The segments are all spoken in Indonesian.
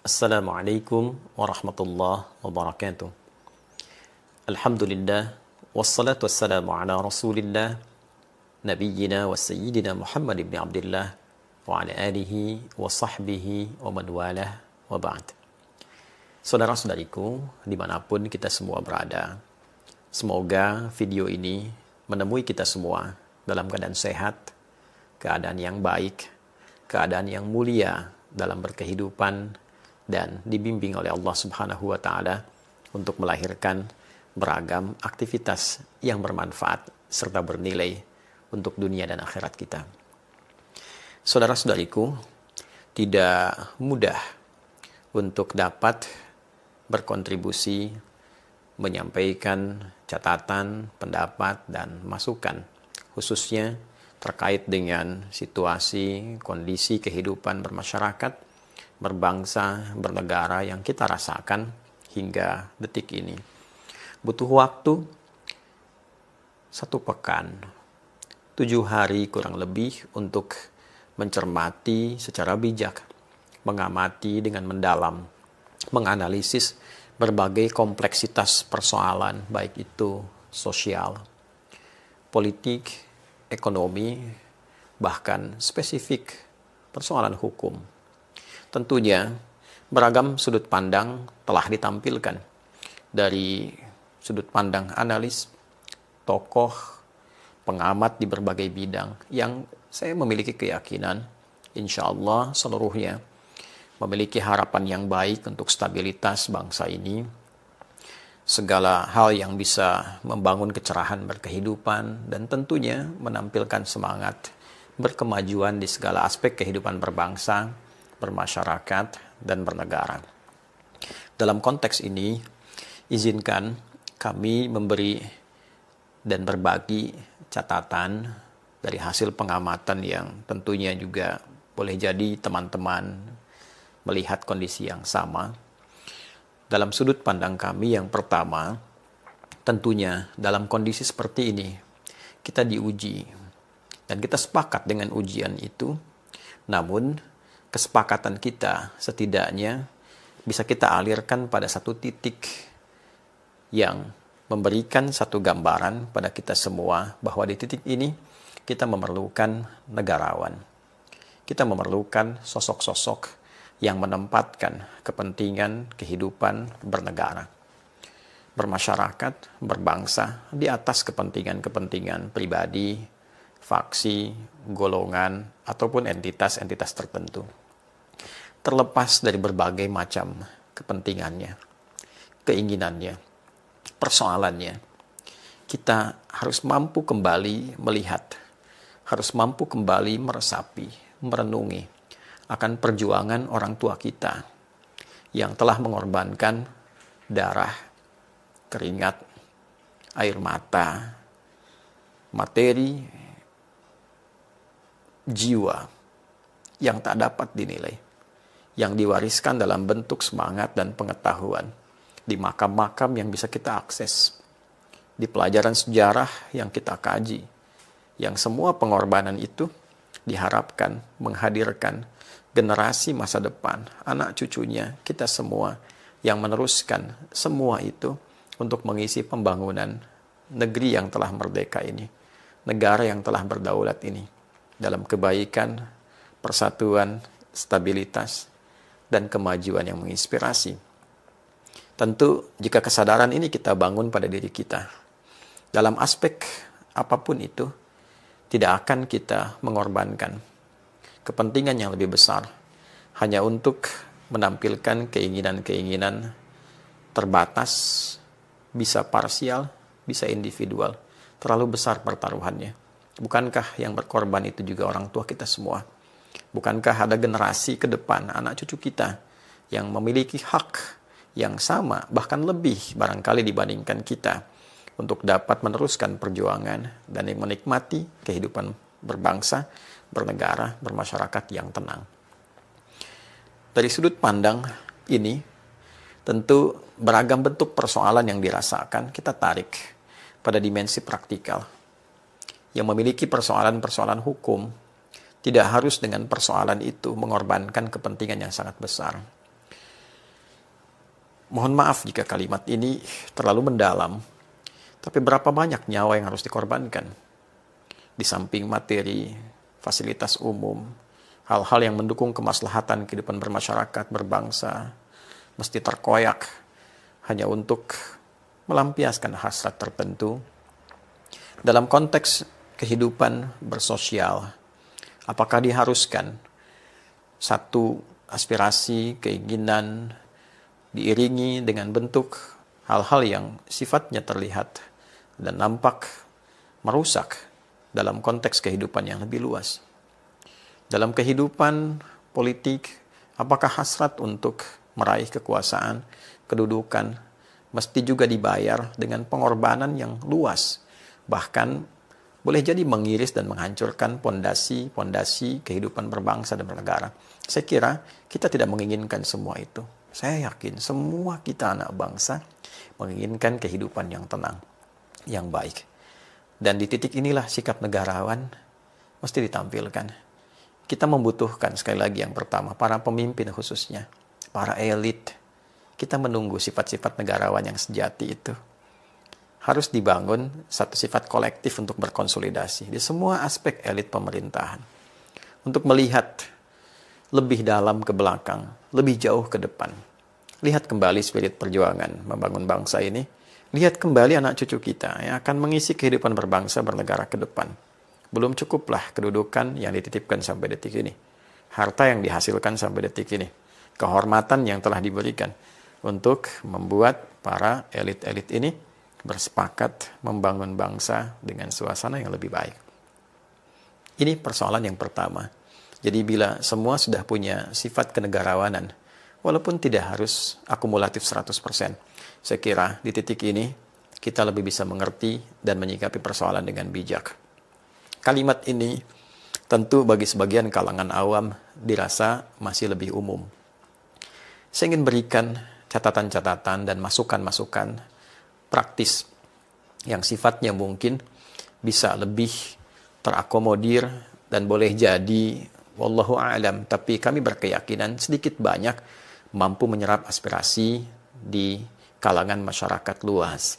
Assalamualaikum warahmatullahi wabarakatuh. Alhamdulillah, wassalatu wassalamu ala rasulillah, nabiyyina wa sayyidina Muhammad ibn Abdullah, wa ala alihi wa sahbihi wa man walah wa ba'd. Saudara-saudariku, dimanapun kita semua berada, semoga video ini menemui kita semua dalam keadaan sehat, keadaan yang baik, keadaan yang mulia dalam berkehidupan, dan dibimbing oleh Allah Subhanahu wa Ta'ala untuk melahirkan beragam aktivitas yang bermanfaat serta bernilai untuk dunia dan akhirat kita. Saudara-saudariku, tidak mudah untuk dapat berkontribusi, menyampaikan catatan, pendapat, dan masukan, khususnya terkait dengan situasi, kondisi kehidupan bermasyarakat, berbangsa, bernegara yang kita rasakan hingga detik ini. Butuh waktu 1 pekan, 7 hari kurang lebih untuk mencermati secara bijak, mengamati dengan mendalam, menganalisis berbagai kompleksitas persoalan, baik itu sosial, politik, ekonomi, bahkan spesifik persoalan hukum. Tentunya beragam sudut pandang telah ditampilkan dari sudut pandang analis, tokoh, pengamat di berbagai bidang yang saya memiliki keyakinan insya Allah seluruhnya memiliki harapan yang baik untuk stabilitas bangsa ini, segala hal yang bisa membangun kecerahan berkehidupan, dan tentunya menampilkan semangat berkemajuan di segala aspek kehidupan berbangsa, bermasyarakat, dan bernegara. Dalam konteks ini, izinkan kami memberi dan berbagi catatan dari hasil pengamatan yang tentunya juga boleh jadi teman-teman melihat kondisi yang sama. Dalam sudut pandang kami yang pertama, tentunya dalam kondisi seperti ini, kita diuji. Dan kita sepakat dengan ujian itu, namun kesepakatan kita setidaknya bisa kita alirkan pada satu titik yang memberikan satu gambaran pada kita semua bahwa di titik ini kita memerlukan negarawan. Kita memerlukan sosok-sosok yang menempatkan kepentingan kehidupan bernegara, bermasyarakat, berbangsa di atas kepentingan-kepentingan pribadi, faksi, golongan, ataupun entitas-entitas tertentu. Terlepas dari berbagai macam kepentingannya, keinginannya, persoalannya, kita harus mampu kembali melihat, harus mampu kembali meresapi, merenungi akan perjuangan orang tua kita yang telah mengorbankan darah, keringat, air mata, materi, jiwa yang tak dapat dinilai, yang diwariskan dalam bentuk semangat dan pengetahuan di makam-makam yang bisa kita akses, di pelajaran sejarah yang kita kaji, yang semua pengorbanan itu diharapkan menghadirkan generasi masa depan, anak cucunya, kita semua yang meneruskan semua itu untuk mengisi pembangunan negeri yang telah merdeka ini, negara yang telah berdaulat ini, dalam kebaikan, persatuan, stabilitas, dan kemajuan yang menginspirasi. Tentu jika kesadaran ini kita bangun pada diri kita, dalam aspek apapun itu, tidak akan kita mengorbankan kepentingan yang lebih besar hanya untuk menampilkan keinginan-keinginan terbatas, bisa parsial, bisa individual. Terlalu besar pertaruhannya. Bukankah yang berkorban itu juga orang tua kita semua? Bukankah ada generasi ke depan, anak cucu kita, yang memiliki hak yang sama, bahkan lebih barangkali dibandingkan kita, untuk dapat meneruskan perjuangan dan menikmati kehidupan berbangsa, bernegara, bermasyarakat yang tenang. Dari sudut pandang ini, tentu beragam bentuk persoalan yang dirasakan kita tarik pada dimensi praktikal. Yang memiliki persoalan-persoalan hukum, tidak harus dengan persoalan itu mengorbankan kepentingan yang sangat besar. Mohon maaf jika kalimat ini terlalu mendalam, tapi berapa banyak nyawa yang harus dikorbankan? Di samping materi, fasilitas umum, hal-hal yang mendukung kemaslahatan kehidupan bermasyarakat, berbangsa, mesti terkoyak hanya untuk melampiaskan hasrat tertentu. Dalam konteks kehidupan bersosial, apakah diharuskan satu aspirasi, keinginan diiringi dengan bentuk hal-hal yang sifatnya terlihat dan nampak merusak dalam konteks kehidupan yang lebih luas? Dalam kehidupan politik, apakah hasrat untuk meraih kekuasaan, kedudukan, mesti juga dibayar dengan pengorbanan yang luas, bahkan boleh jadi mengiris dan menghancurkan pondasi kehidupan berbangsa dan bernegara? Saya kira kita tidak menginginkan semua itu. Saya yakin semua kita anak bangsa menginginkan kehidupan yang tenang, yang baik. Dan di titik inilah sikap negarawan mesti ditampilkan. Kita membutuhkan, sekali lagi yang pertama, para pemimpin khususnya, para elit. Kita menunggu sifat-sifat negarawan yang sejati itu. Harus dibangun satu sifat kolektif untuk berkonsolidasi di semua aspek elit pemerintahan. Untuk melihat lebih dalam ke belakang, lebih jauh ke depan. Lihat kembali spirit perjuangan membangun bangsa ini. Lihat kembali anak cucu kita yang akan mengisi kehidupan berbangsa bernegara ke depan. Belum cukuplah kedudukan yang dititipkan sampai detik ini. Harta yang dihasilkan sampai detik ini. Kehormatan yang telah diberikan untuk membuat para elit-elit ini bersepakat membangun bangsa dengan suasana yang lebih baik. Ini persoalan yang pertama. Jadi bila semua sudah punya sifat kenegarawanan, walaupun tidak harus akumulatif 100%, saya kira di titik ini kita lebih bisa mengerti dan menyikapi persoalan dengan bijak. Kalimat ini tentu bagi sebagian kalangan awam dirasa masih lebih umum. Saya ingin berikan catatan-catatan dan masukan-masukan praktis yang sifatnya mungkin bisa lebih terakomodir dan boleh jadi wallahu a'lam, tapi kami berkeyakinan sedikit banyak mampu menyerap aspirasi di kalangan masyarakat luas.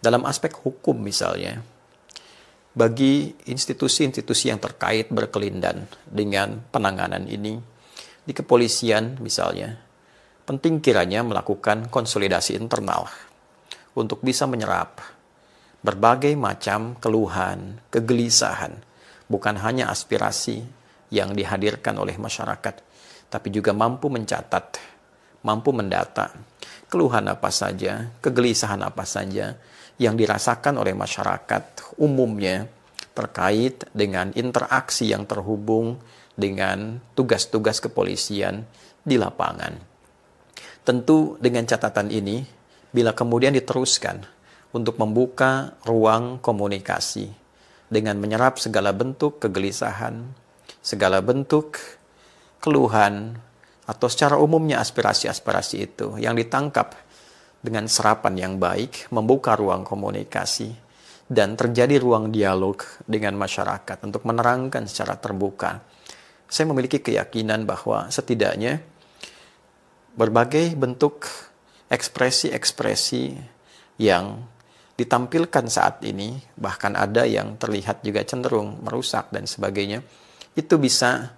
Dalam aspek hukum misalnya, bagi institusi-institusi yang terkait berkelindan dengan penanganan ini, di kepolisian misalnya, penting kiranya melakukan konsolidasi internal untuk bisa menyerap berbagai macam keluhan, kegelisahan, bukan hanya aspirasi yang dihadirkan oleh masyarakat, tapi juga mampu mencatat, mampu mendata keluhan apa saja, kegelisahan apa saja yang dirasakan oleh masyarakat umumnya terkait dengan interaksi yang terhubung dengan tugas-tugas kepolisian di lapangan. Tentu dengan catatan ini, bila kemudian diteruskan untuk membuka ruang komunikasi dengan menyerap segala bentuk kegelisahan, segala bentuk keluhan, atau secara umumnya aspirasi-aspirasi itu yang ditangkap dengan serapan yang baik, membuka ruang komunikasi, dan terjadi ruang dialog dengan masyarakat untuk menerangkan secara terbuka. Saya memiliki keyakinan bahwa setidaknya berbagai bentuk ekspresi-ekspresi yang ditampilkan saat ini, bahkan ada yang terlihat juga cenderung merusak dan sebagainya, itu bisa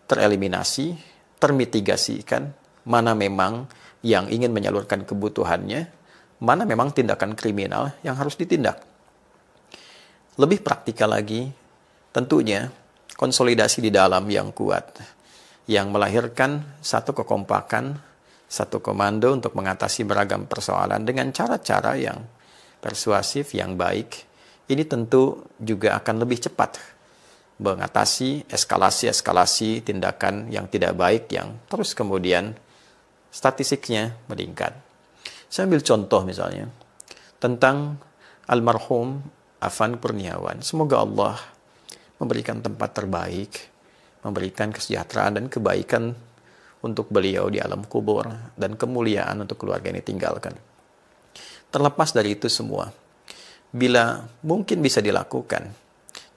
tereliminasi, termitigasikan, mana memang yang ingin menyalurkan kebutuhannya, mana memang tindakan kriminal yang harus ditindak. Lebih praktikal lagi, tentunya konsolidasi di dalam yang kuat, yang melahirkan satu kekompakan, satu komando untuk mengatasi beragam persoalan dengan cara-cara yang persuasif, yang baik. Ini tentu juga akan lebih cepat mengatasi eskalasi-eskalasi tindakan yang tidak baik yang terus kemudian statistiknya meningkat. Saya ambil contoh misalnya tentang almarhum Afan Kurniawan. Semoga Allah memberikan tempat terbaik, memberikan kesejahteraan dan kebaikan untuk beliau di alam kubur dan kemuliaan untuk keluarga yang ditinggalkan. Terlepas dari itu semua, bila mungkin bisa dilakukan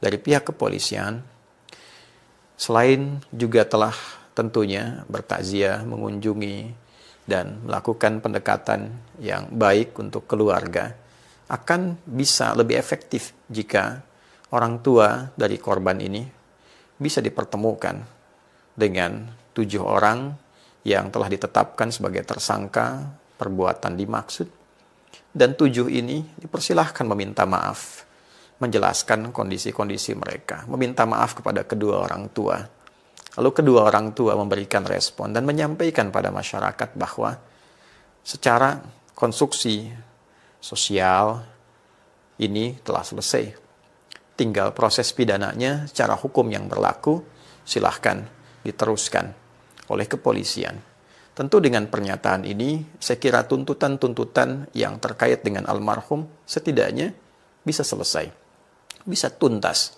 dari pihak kepolisian, selain juga telah tentunya bertakziah, mengunjungi dan melakukan pendekatan yang baik untuk keluarga akan bisa lebih efektif jika orang tua dari korban ini bisa dipertemukan dengan 7 orang yang telah ditetapkan sebagai tersangka perbuatan dimaksud, dan 7 ini dipersilahkan meminta maaf, menjelaskan kondisi-kondisi mereka, meminta maaf kepada kedua orang tua. Lalu kedua orang tua memberikan respon dan menyampaikan pada masyarakat bahwa secara konstruksi sosial ini telah selesai. Tinggal proses pidananya secara hukum yang berlaku, silahkan diteruskan oleh kepolisian. Tentu dengan pernyataan ini, saya kira tuntutan-tuntutan yang terkait dengan almarhum setidaknya bisa selesai, bisa tuntas.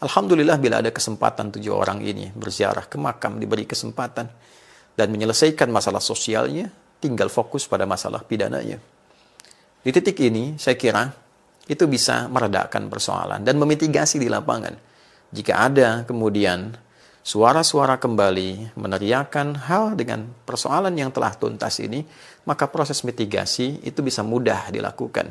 Alhamdulillah bila ada kesempatan 7 orang ini berziarah ke makam, diberi kesempatan dan menyelesaikan masalah sosialnya, tinggal fokus pada masalah pidananya. Di titik ini, saya kira itu bisa meredakan persoalan dan memitigasi di lapangan. Jika ada kemudian suara-suara kembali meneriakan hal dengan persoalan yang telah tuntas ini, maka proses mitigasi itu bisa mudah dilakukan.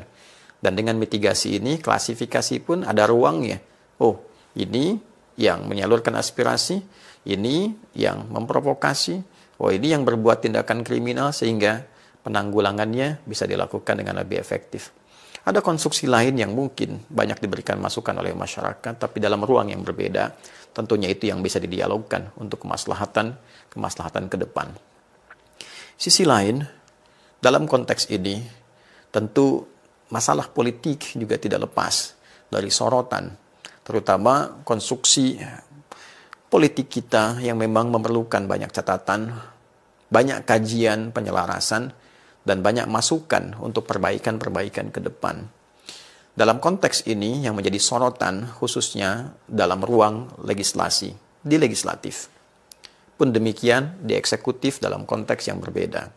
Dan dengan mitigasi ini, klasifikasi pun ada ruangnya. Oh, ini yang menyalurkan aspirasi, ini yang memprovokasi, oh ini yang berbuat tindakan kriminal, sehingga penanggulangannya bisa dilakukan dengan lebih efektif. Ada konstruksi lain yang mungkin banyak diberikan masukan oleh masyarakat, tapi dalam ruang yang berbeda. Tentunya itu yang bisa didialogkan untuk kemaslahatan ke depan. Sisi lain, dalam konteks ini, tentu masalah politik juga tidak lepas dari sorotan, terutama konstruksi politik kita yang memang memerlukan banyak catatan, banyak kajian penyelarasan, dan banyak masukan untuk perbaikan-perbaikan ke depan. Dalam konteks ini yang menjadi sorotan khususnya dalam ruang legislasi, di legislatif. Pun demikian di eksekutif dalam konteks yang berbeda.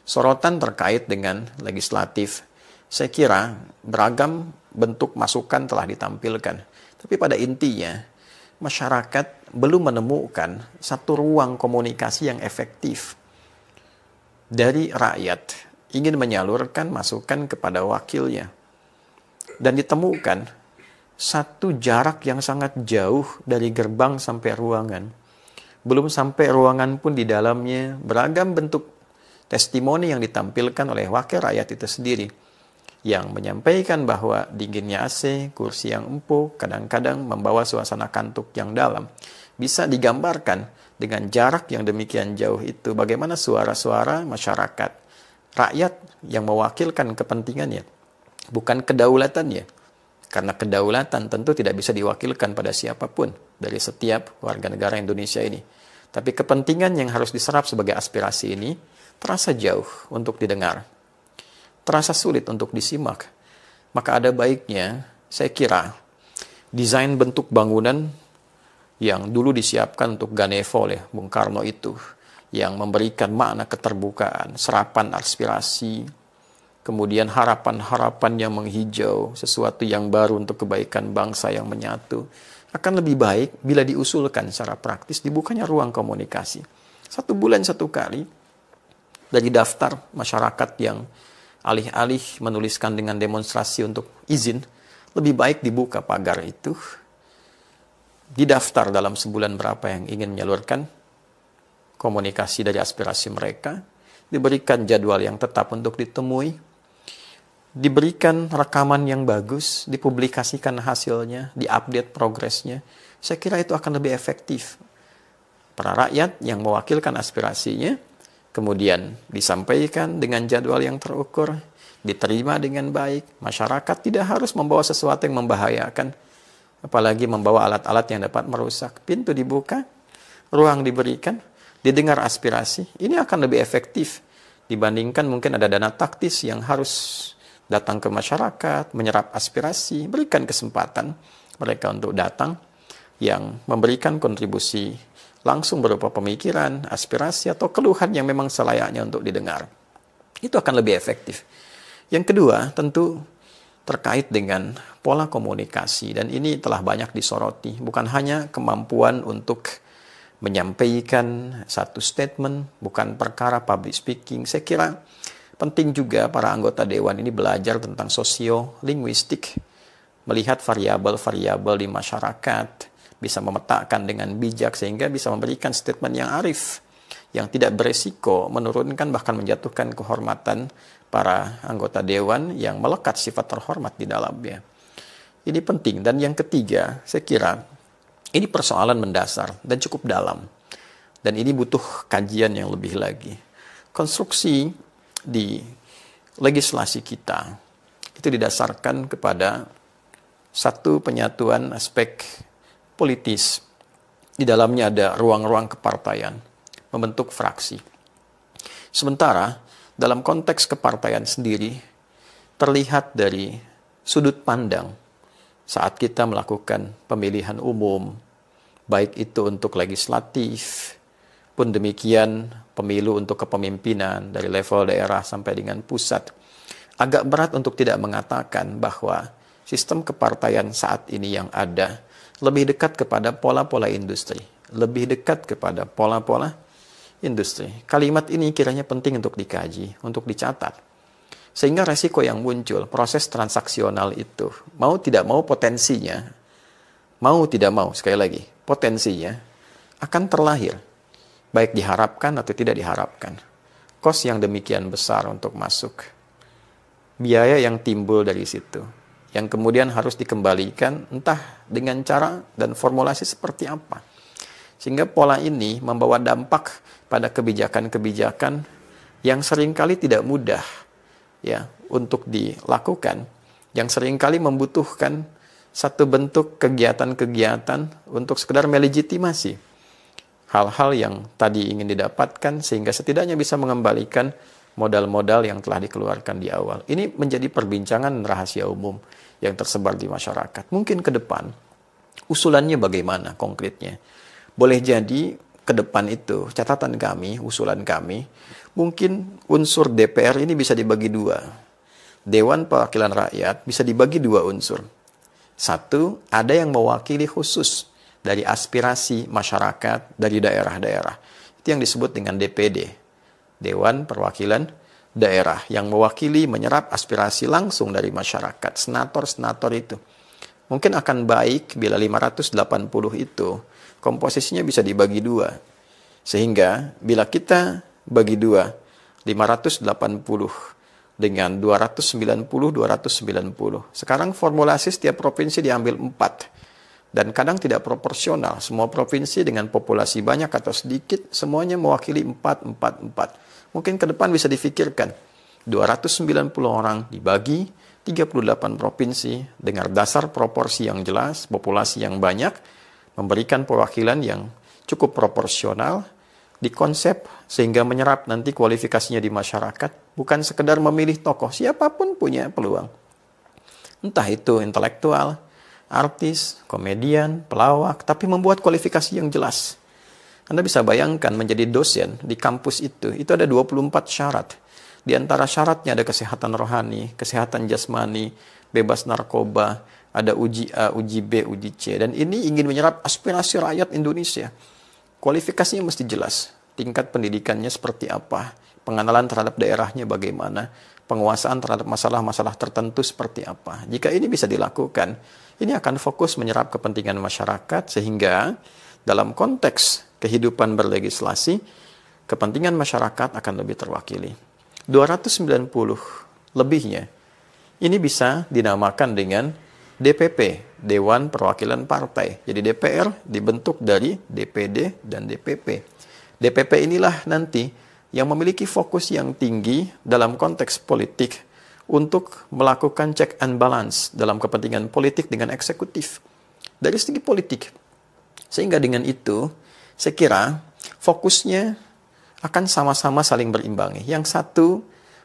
Sorotan terkait dengan legislatif, saya kira beragam bentuk masukan telah ditampilkan. Tapi pada intinya, masyarakat belum menemukan satu ruang komunikasi yang efektif dari rakyat ingin menyalurkan masukan kepada wakilnya. Dan ditemukan satu jarak yang sangat jauh dari gerbang sampai ruangan. Belum sampai ruangan pun di dalamnya beragam bentuk testimoni yang ditampilkan oleh wakil rakyat itu sendiri. Yang menyampaikan bahwa dinginnya AC, kursi yang empuk, kadang-kadang membawa suasana kantuk yang dalam. Bisa digambarkan dengan jarak yang demikian jauh itu bagaimana suara-suara masyarakat, rakyat yang mewakilkan kepentingannya. Bukan kedaulatannya, karena kedaulatan tentu tidak bisa diwakilkan pada siapapun dari setiap warga negara Indonesia ini. Tapi kepentingan yang harus diserap sebagai aspirasi ini terasa jauh untuk didengar, terasa sulit untuk disimak. Maka ada baiknya, saya kira, desain bentuk bangunan yang dulu disiapkan untuk Ganevo oleh Bung Karno itu, yang memberikan makna keterbukaan, serapan aspirasi, kemudian harapan-harapan yang menghijau, sesuatu yang baru untuk kebaikan bangsa yang menyatu, akan lebih baik bila diusulkan secara praktis, dibukanya ruang komunikasi. 1 bulan 1 kali, dari daftar masyarakat yang alih-alih menuliskan dengan demonstrasi untuk izin, lebih baik dibuka pagar itu, didaftar dalam sebulan berapa yang ingin menyalurkan komunikasi dari aspirasi mereka, diberikan jadwal yang tetap untuk ditemui, diberikan rekaman yang bagus, dipublikasikan hasilnya, diupdate progresnya. Saya kira itu akan lebih efektif. Para rakyat yang mewakilkan aspirasinya, kemudian disampaikan dengan jadwal yang terukur, diterima dengan baik. Masyarakat tidak harus membawa sesuatu yang membahayakan, apalagi membawa alat-alat yang dapat merusak. Pintu dibuka, ruang diberikan, didengar aspirasi. Ini akan lebih efektif dibandingkan mungkin ada dana taktis yang harus datang ke masyarakat, menyerap aspirasi, berikan kesempatan mereka untuk datang yang memberikan kontribusi langsung berupa pemikiran, aspirasi, atau keluhan yang memang selayaknya untuk didengar. Itu akan lebih efektif. Yang kedua, tentu terkait dengan pola komunikasi, dan ini telah banyak disoroti, bukan hanya kemampuan untuk menyampaikan satu statement, bukan perkara public speaking. Saya kira penting juga para anggota dewan ini belajar tentang sosiolinguistik, melihat variabel-variabel di masyarakat, bisa memetakan dengan bijak sehingga bisa memberikan statement yang arif, yang tidak beresiko menurunkan bahkan menjatuhkan kehormatan para anggota dewan yang melekat sifat terhormat di dalamnya. Ini penting. Dan yang ketiga, saya kira ini persoalan mendasar dan cukup dalam. Dan ini butuh kajian yang lebih lagi. Konstruksi di legislasi kita itu didasarkan kepada satu penyatuan aspek politis. Di dalamnya ada ruang-ruang kepartaian, membentuk fraksi. Sementara dalam konteks kepartaian sendiri terlihat dari sudut pandang saat kita melakukan pemilihan umum, baik itu untuk legislatif, pun demikian pemilu untuk kepemimpinan dari level daerah sampai dengan pusat. Agak berat untuk tidak mengatakan bahwa sistem kepartaian saat ini yang ada lebih dekat kepada pola-pola industri, lebih dekat kepada pola-pola industri. Kalimat ini kiranya penting untuk dikaji, untuk dicatat. Sehingga resiko yang muncul, proses transaksional itu, mau tidak mau potensinya, mau tidak mau, sekali lagi, potensinya akan terlahir, baik diharapkan atau tidak diharapkan. Kos yang demikian besar untuk masuk, biaya yang timbul dari situ, yang kemudian harus dikembalikan entah dengan cara dan formulasi seperti apa. Sehingga pola ini membawa dampak pada kebijakan-kebijakan yang seringkali tidak mudah ya untuk dilakukan, yang seringkali membutuhkan satu bentuk kegiatan-kegiatan untuk sekedar melegitimasi hal-hal yang tadi ingin didapatkan sehingga setidaknya bisa mengembalikan modal-modal yang telah dikeluarkan di awal. Ini menjadi perbincangan rahasia umum yang tersebar di masyarakat. Mungkin ke depan usulannya bagaimana konkretnya? Boleh jadi ke depan itu catatan kami, usulan kami, mungkin unsur DPR ini bisa dibagi dua. Dewan Perwakilan Rakyat bisa dibagi dua unsur. Satu, ada yang mewakili khusus dari aspirasi masyarakat dari daerah-daerah. Itu yang disebut dengan DPD, Dewan Perwakilan Daerah, yang mewakili menyerap aspirasi langsung dari masyarakat. Senator-senator itu mungkin akan baik bila 580 itu komposisinya bisa dibagi dua. Sehingga bila kita bagi dua, 580 dengan 290. Sekarang formulasi setiap provinsi diambil 4. Dan kadang tidak proporsional. Semua provinsi dengan populasi banyak atau sedikit, semuanya mewakili 4. Mungkin ke depan bisa difikirkan. 290 orang dibagi 38 provinsi dengan dasar proporsi yang jelas, populasi yang banyak, memberikan perwakilan yang cukup proporsional, dikonsep sehingga menyerap nanti kualifikasinya di masyarakat, bukan sekedar memilih tokoh, siapapun punya peluang. Entah itu intelektual, artis, komedian, pelawak, tapi membuat kualifikasi yang jelas. Anda bisa bayangkan menjadi dosen di kampus itu ada 24 syarat. Di antara syaratnya ada kesehatan rohani, kesehatan jasmani, bebas narkoba, ada uji A, uji B, uji C. Dan ini ingin menyerap aspirasi rakyat Indonesia. Kualifikasinya mesti jelas. Tingkat pendidikannya seperti apa. Pengenalan terhadap daerahnya bagaimana. Penguasaan terhadap masalah-masalah tertentu seperti apa. Jika ini bisa dilakukan, ini akan fokus menyerap kepentingan masyarakat sehingga dalam konteks kehidupan berlegislasi, kepentingan masyarakat akan lebih terwakili. 290 lebihnya, ini bisa dinamakan dengan DPP, Dewan Perwakilan Partai. Jadi DPR dibentuk dari DPD dan DPP. DPP inilah nanti yang memiliki fokus yang tinggi dalam konteks politik untuk melakukan check and balance dalam kepentingan politik dengan eksekutif dari segi politik. Sehingga dengan itu, saya kira fokusnya akan sama-sama saling berimbangi. Yang satu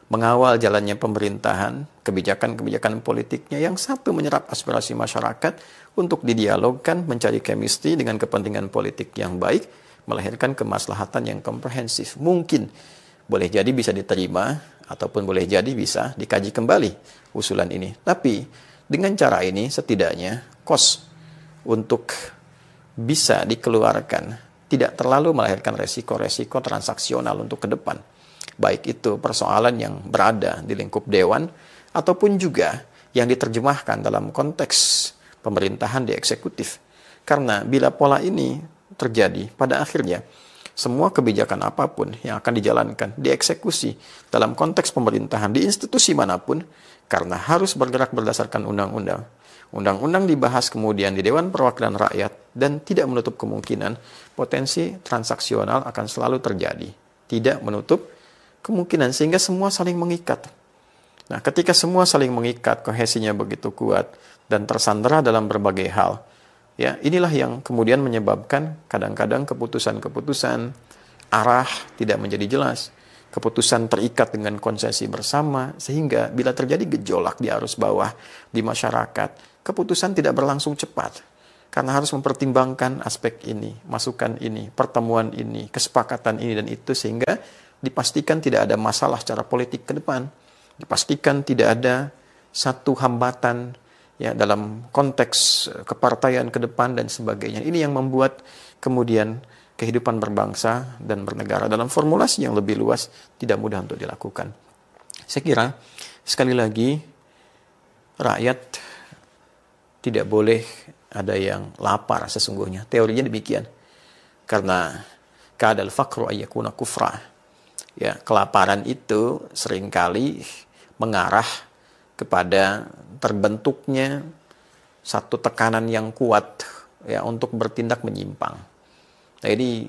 mengawal jalannya pemerintahan, kebijakan-kebijakan politiknya. Yang satu menyerap aspirasi masyarakat untuk didialogkan, mencari chemistry dengan kepentingan politik yang baik, melahirkan kemaslahatan yang komprehensif. Mungkin boleh jadi bisa diterima, ataupun boleh jadi bisa dikaji kembali usulan ini. Tapi dengan cara ini setidaknya kos untuk bisa dikeluarkan tidak terlalu melahirkan resiko-resiko transaksional untuk ke depan. Baik itu persoalan yang berada di lingkup dewan, ataupun juga yang diterjemahkan dalam konteks pemerintahan di eksekutif. Karena bila pola ini terjadi, pada akhirnya semua kebijakan apapun yang akan dijalankan, dieksekusi dalam konteks pemerintahan di institusi manapun, karena harus bergerak berdasarkan undang-undang. Undang-undang dibahas kemudian di Dewan Perwakilan Rakyat dan tidak menutup kemungkinan potensi transaksional akan selalu terjadi. Tidak menutup kemungkinan, sehingga semua saling mengikat. Nah, ketika semua saling mengikat, kohesinya begitu kuat dan tersandera dalam berbagai hal, ya, inilah yang kemudian menyebabkan kadang-kadang keputusan-keputusan arah tidak menjadi jelas. Keputusan terikat dengan konsesi bersama, sehingga bila terjadi gejolak di arus bawah di masyarakat, keputusan tidak berlangsung cepat. Karena harus mempertimbangkan aspek ini, masukan ini, pertemuan ini, kesepakatan ini dan itu, sehingga dipastikan tidak ada masalah secara politik ke depan. Dipastikan tidak ada satu hambatan ya dalam konteks kepartaian ke depan dan sebagainya. Ini yang membuat kemudian kehidupan berbangsa dan bernegara dalam formulasi yang lebih luas tidak mudah untuk dilakukan. Saya kira sekali lagi rakyat tidak boleh ada yang lapar sesungguhnya. Teorinya demikian. Karena kadal faqru ayyakuna kufra. Ya, kelaparan itu seringkali mengarah kepada terbentuknya satu tekanan yang kuat ya untuk bertindak menyimpang. Nah, ini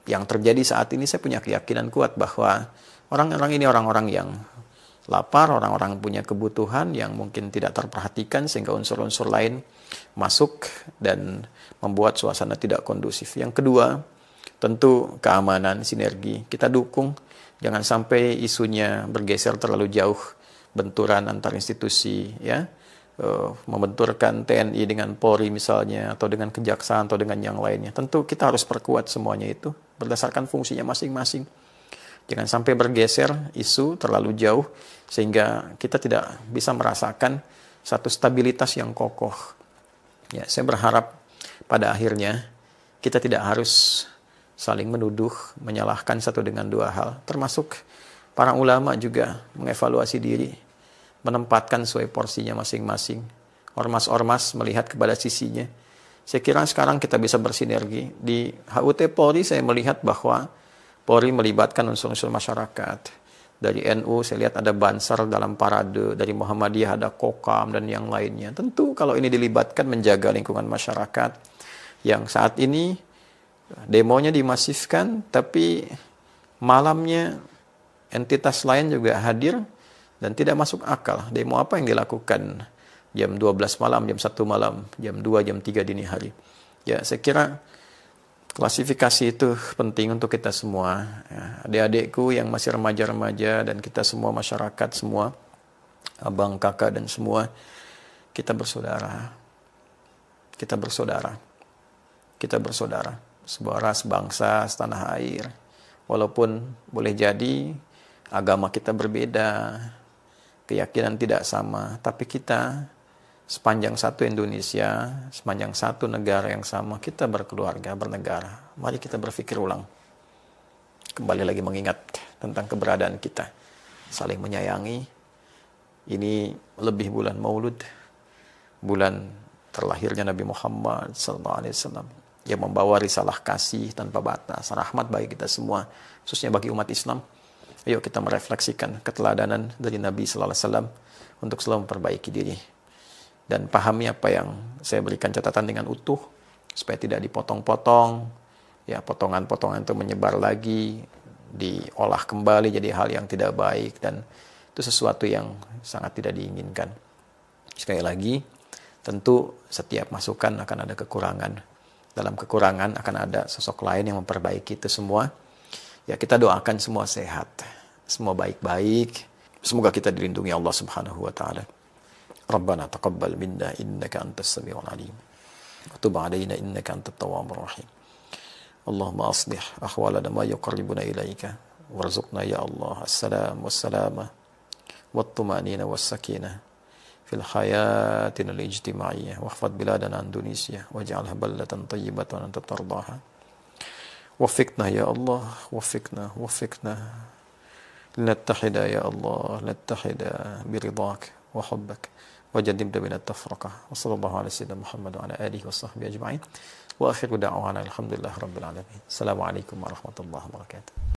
yang terjadi saat ini. Saya punya keyakinan kuat bahwa orang-orang ini orang-orang yang lapar, orang-orang punya kebutuhan yang mungkin tidak terperhatikan, sehingga unsur-unsur lain masuk dan membuat suasana tidak kondusif. Yang kedua, tentu keamanan, sinergi. Kita dukung, jangan sampai isunya bergeser terlalu jauh, benturan antar institusi, ya, membenturkan TNI dengan Polri misalnya, atau dengan kejaksaan, atau dengan yang lainnya. Tentu kita harus perkuat semuanya itu berdasarkan fungsinya masing-masing. Jangan sampai bergeser isu terlalu jauh sehingga kita tidak bisa merasakan satu stabilitas yang kokoh. Ya, saya berharap pada akhirnya kita tidak harus saling menuduh, menyalahkan satu dengan dua hal. Termasuk para ulama juga mengevaluasi diri, menempatkan sesuai porsinya masing-masing. Ormas-ormas melihat kepada sisinya. Saya kira sekarang kita bisa bersinergi. Di HUT Polri saya melihat bahwa Polri melibatkan unsur-unsur masyarakat. Dari NU saya lihat ada Bansar dalam parade, dari Muhammadiyah ada Kokam dan yang lainnya. Tentu kalau ini dilibatkan menjaga lingkungan masyarakat yang saat ini demonya dimasifkan, tapi malamnya entitas lain juga hadir dan tidak masuk akal. Demo apa yang dilakukan jam 12 malam, jam 1 malam, jam 2, jam 3 dini hari. Ya, saya kira klasifikasi itu penting untuk kita semua. Ya, adik-adikku yang masih remaja-remaja dan kita semua masyarakat, semua abang, kakak dan semua, kita bersaudara. Kita bersaudara. Kita bersaudara. Sebuah ras, bangsa, setanah air. Walaupun boleh jadi agama kita berbeda, keyakinan tidak sama, tapi kita sepanjang satu Indonesia, sepanjang satu negara yang sama, kita berkeluarga, bernegara. Mari kita berpikir ulang. Kembali lagi mengingat tentang keberadaan kita. Saling menyayangi. Ini lebih bulan Maulud, bulan terlahirnya Nabi Muhammad SAW, yang membawa risalah kasih tanpa batas, rahmat bagi kita semua, khususnya bagi umat Islam. Ayo kita merefleksikan keteladanan dari Nabi Sallallahu Alaihi Wasallam untuk selalu memperbaiki diri dan pahami apa yang saya berikan catatan dengan utuh supaya tidak dipotong-potong, ya potongan-potongan itu menyebar lagi, diolah kembali jadi hal yang tidak baik, dan itu sesuatu yang sangat tidak diinginkan. Sekali lagi, tentu setiap masukan akan ada kekurangan. Dalam kekurangan akan ada sosok lain yang memperbaiki itu semua. Ya, kita doakan semua sehat, semua baik-baik. Semoga kita dilindungi Allah Subhanahu wa taala. Rabbana taqabbal minna innaka antas samiul alim. Wa tub 'alaina innaka antat tawwabur rahim. Allahumma aslih ahwalana ma yuqarribuna ilaika warzuqna ya Allah as-salam was-salama wat-tumanina was-sakinah fil hayatina al-ijtima'iyyah wahfad biladana Indonesia waj'alha baldatan tayyibatan anta tardaha. Wafikna ya Allah, wafikna. لنتحد يا الله، نتحد برضاك وحبك وجنبنا من التفرقة. وصلى الله على سيدنا محمد وعلى آله وصحبه أجمعين، وآخر دعوانا الحمد لله رب العالمين. السلام عليكم ورحمة الله وبركاته.